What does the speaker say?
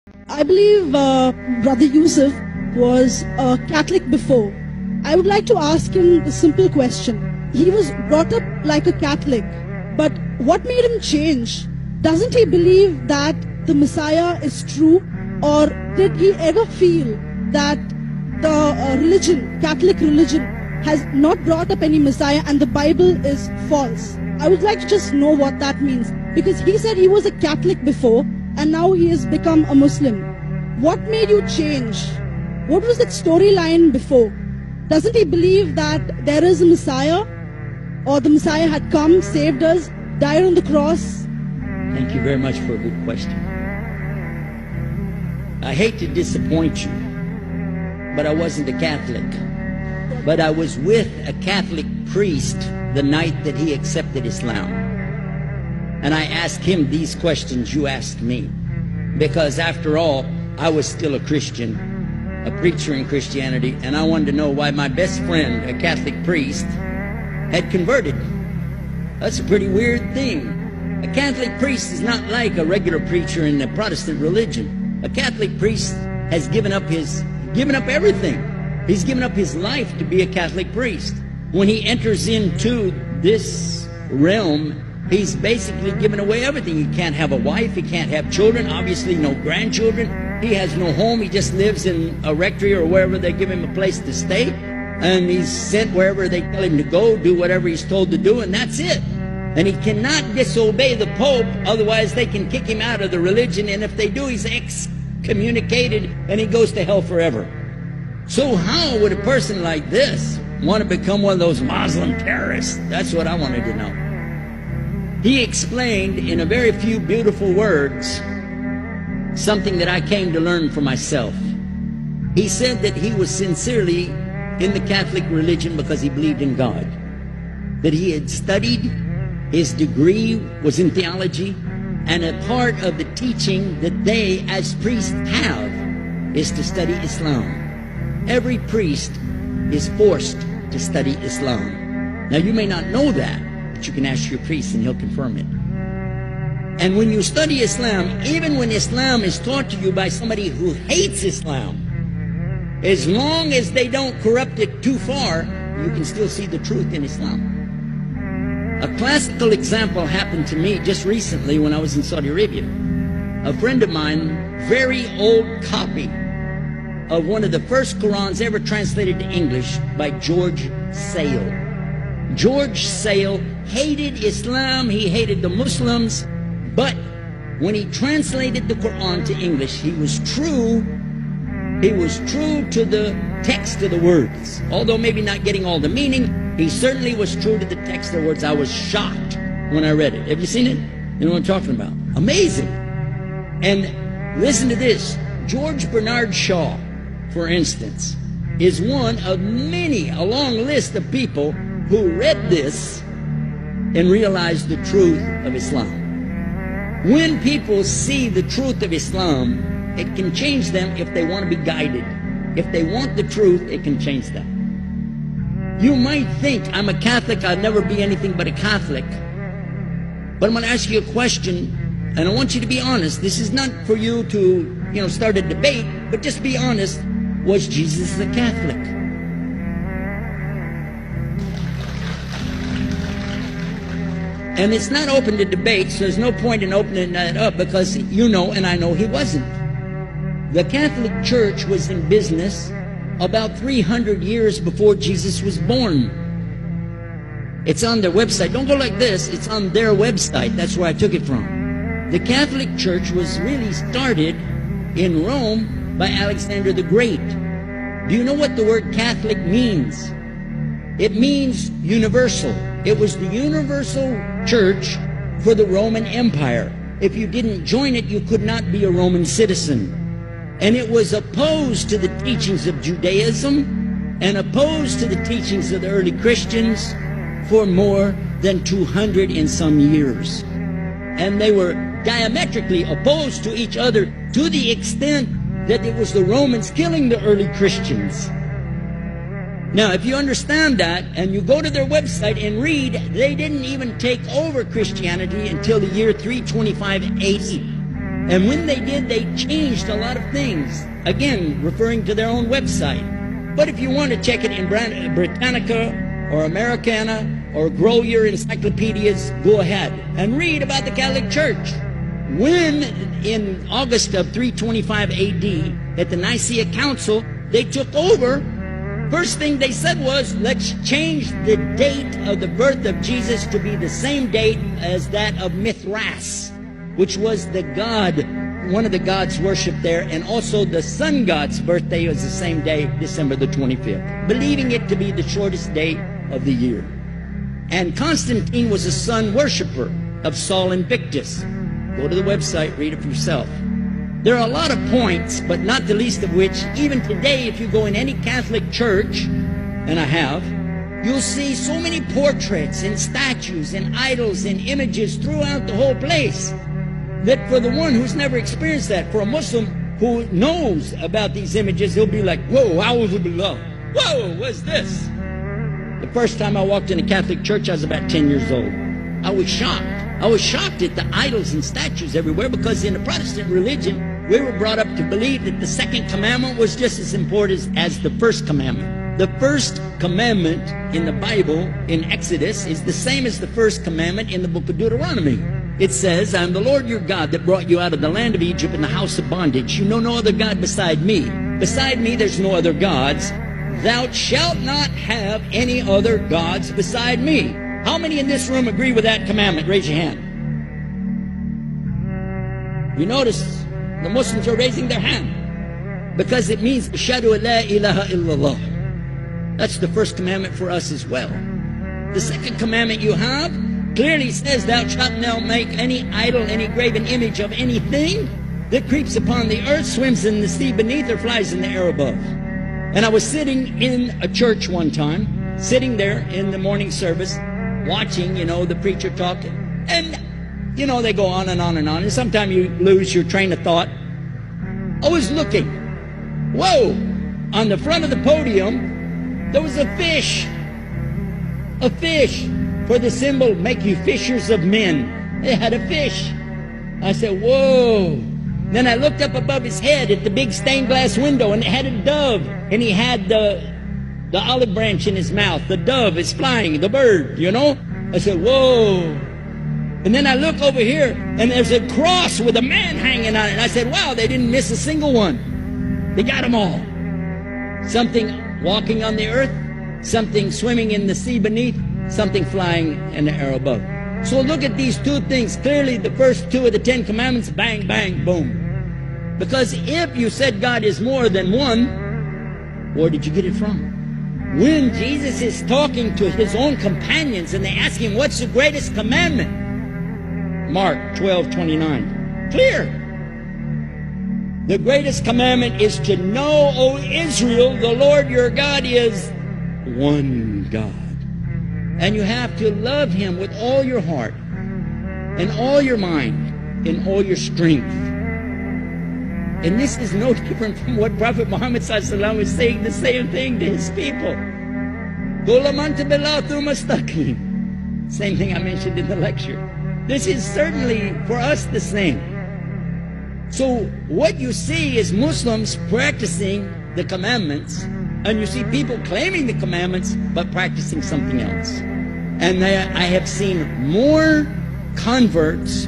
I believe Brother Yusuf was a Catholic before. I would like to ask him the simple question. He was brought up like a Catholic, but what made him change? Doesn't he believe that the Messiah is true, or did he ever feel that the religion, Catholic religion, has not brought up any Messiah and the Bible is false? I would like to just know what that means, because he said he was a Catholic before and now he has become a Muslim. What made you change? What was that storyline before? Doesn't he believe that there is a Messiah, or the Messiah had come, saved us, died on the cross? Thank you very much for a good question. I hate to disappoint you, but I wasn't a Catholic. But I was with a Catholic priest the night that he accepted Islam. And I asked him these questions you asked me. Because after all, I was still a Christian, a preacher in Christianity, and I wanted to know why my best friend, a Catholic priest, had converted. That's a pretty weird thing. A Catholic priest is not like a regular preacher in the Protestant religion. A Catholic priest has given up everything. He's given up his life to be a Catholic priest. When he enters into this realm, he's basically given away everything. He can't have a wife, he can't have children, obviously no grandchildren. He has no home, he just lives in a rectory or wherever they give him a place to stay. And he's sent wherever they tell him to go, do whatever he's told to do, and that's it. And he cannot disobey the Pope, otherwise they can kick him out of the religion, and if they do, he's excommunicated and he goes to hell forever. So how would a person like this want to become one of those Muslim terrorists? That's what I wanted to know. He explained in a very few beautiful words something that I came to learn for myself. He said that he was sincerely in the Catholic religion because he believed in God, that he had studied, his degree was in theology, and a part of the teaching that they as priests have is to study Islam. Every priest is forced to study Islam. Now you may not know that, but you can ask your priest and he'll confirm it. And when you study Islam, even when Islam is taught to you by somebody who hates Islam, as long as they don't corrupt it too far, you can still see the truth in Islam. A classical example happened to me just recently when I was in Saudi Arabia. A friend of mine, very old copy of one of the first Qurans ever translated to English by George Sale. George Sale hated Islam, he hated the Muslims, but when he translated the Quran to English, he was true to the text of the words. Although maybe not getting all the meaning, he certainly was true to the text of the words. I was shocked when I read it. Have you seen it? You know what I'm talking about? Amazing. And listen to this. George Bernard Shaw, for instance, is one of many, a long list of people who read this and realized the truth of Islam. When people see the truth of Islam, it can change them if they want to be guided. If they want the truth, it can change them. You might think, I'm a Catholic, I'll never be anything but a Catholic. But I'm going to ask you a question, and I want you to be honest. This is not for you to, start a debate, but just be honest. Was Jesus a Catholic? And it's not open to debate, so there's no point in opening that up, because you know and I know he wasn't. The Catholic Church was in business about 300 years before Jesus was born. It's on their website. Don't go like this. It's on their website. That's where I took it from. The Catholic Church was really started in Rome by Alexander the Great. Do you know what the word Catholic means? It means universal. It was the universal church for the Roman Empire. If you didn't join it, you could not be a Roman citizen. And it was opposed to the teachings of Judaism and opposed to the teachings of the early Christians for more than 200 and some years. And they were diametrically opposed to each other to the extent that it was the Romans killing the early Christians. Now, if you understand that and you go to their website and read, they didn't even take over Christianity until the year 325 AD. And when they did, they changed a lot of things. Again, referring to their own website. But if you want to check it in Britannica or Americana or grow your encyclopedias, go ahead and read about the Catholic Church. When in August of 325 AD at the Nicaea Council, they took over, first thing they said was, let's change the date of the birth of Jesus to be the same date as that of Mithras, which was the god, one of the gods worshipped there, and also the sun god's birthday was the same day, December the 25th, believing it to be the shortest day of the year. And Constantine was a sun worshiper of Sol Invictus. Go to the website, read it for yourself. There are a lot of points, but not the least of which, even today, if you go in any Catholic church, and I have, you'll see so many portraits and statues and idols and images throughout the whole place, that for the one who's never experienced that, for a Muslim who knows about these images, he'll be like, whoa, a'udhu-billah. Whoa, what's this? The first time I walked in a Catholic church, I was about 10 years old. I was shocked. I was shocked at the idols and statues everywhere, because in the Protestant religion, we were brought up to believe that the second commandment was just as important as the first commandment. The first commandment in the Bible, in Exodus, is the same as the first commandment in the book of Deuteronomy. It says, I am the Lord your God that brought you out of the land of Egypt in the house of bondage. You know no other God beside me. Beside me there's no other gods. Thou shalt not have any other gods beside me. How many in this room agree with that commandment? Raise your hand. You notice the Muslims are raising their hand, because it means Ashhadu an la ilaha illallah. That's the first commandment for us as well. The second commandment you have clearly says, thou shalt not make any idol, any graven image of anything that creeps upon the earth, swims in the sea beneath, or flies in the air above. And I was sitting in a church one time, sitting there in the morning service, watching, the preacher talk, and they go on and on and on, and sometimes you lose your train of thought. I was looking. Whoa! On the front of the podium, there was a fish. A fish. For the symbol, make you fishers of men. They had a fish. I said, whoa. Then I looked up above his head at the big stained glass window, and it had a dove, and he had the olive branch in his mouth. The dove is flying, the bird, I said, whoa. And then I look over here, and there's a cross with a man hanging on it. And I said, wow, they didn't miss a single one. They got them all. Something walking on the earth, something swimming in the sea beneath, something flying in the air above. So look at these two things. Clearly the first two of the 10 commandments, bang, bang, boom. Because if you said God is more than one, where did you get it from? When Jesus is talking to his own companions and they ask him, what's the greatest commandment? Mark 12:29. Clear. The greatest commandment is to know, O Israel, the Lord your God is one God. And you have to love him with all your heart and all your mind and all your strength. And this is no different from what Prophet Muhammad ﷺ was saying, the same thing to his people. Same thing I mentioned in the lecture. This is certainly for us the same. So what you see is Muslims practicing the commandments, and you see people claiming the commandments but practicing something else. And I have seen more converts